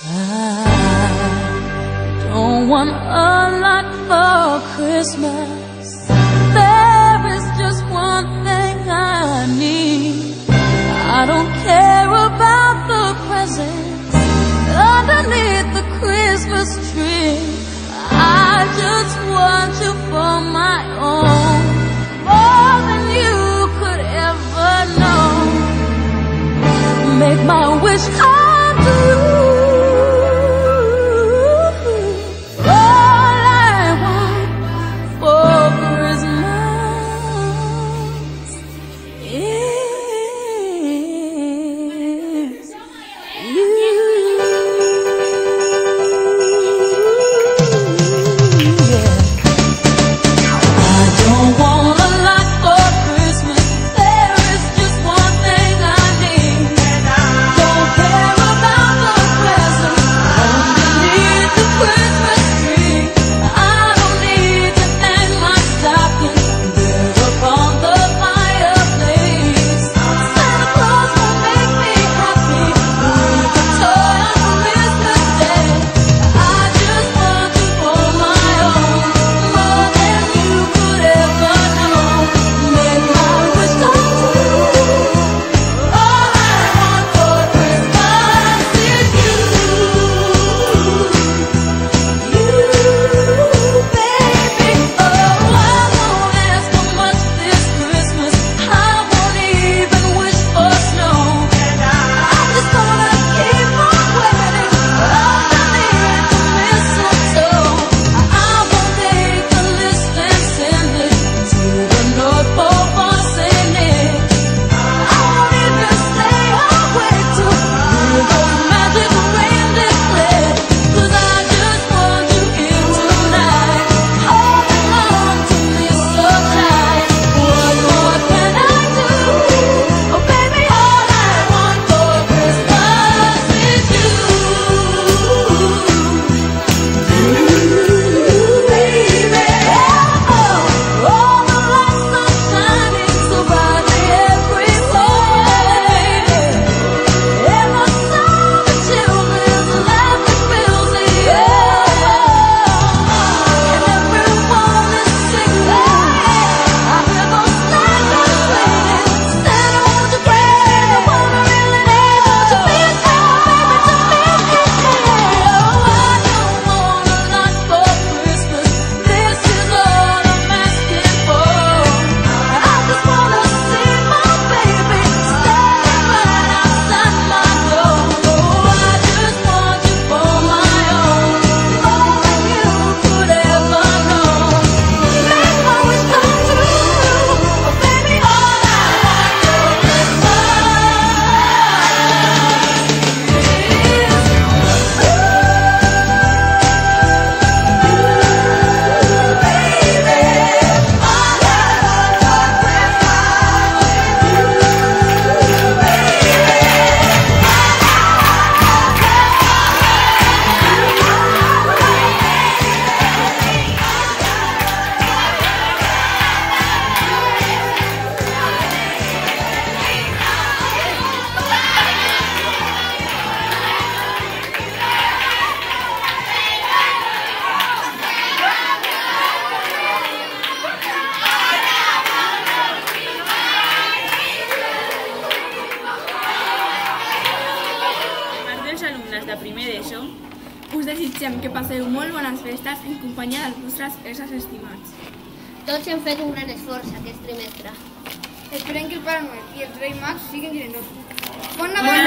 I don't want a lot for Christmas. There is just one thing I need. I don't care about the presents underneath the Christmas tree. I just want you for my own, more than you could ever know. Make my wish come true. De primer d'ESO, us desitgem que passeu molt bones festes en companyia dels vostres éssers estimats. Tots hem fet un gran esforç aquest trimestre. Esperem que el Pare Noel i els Reis Mags siguin generosos. Bon Nadal!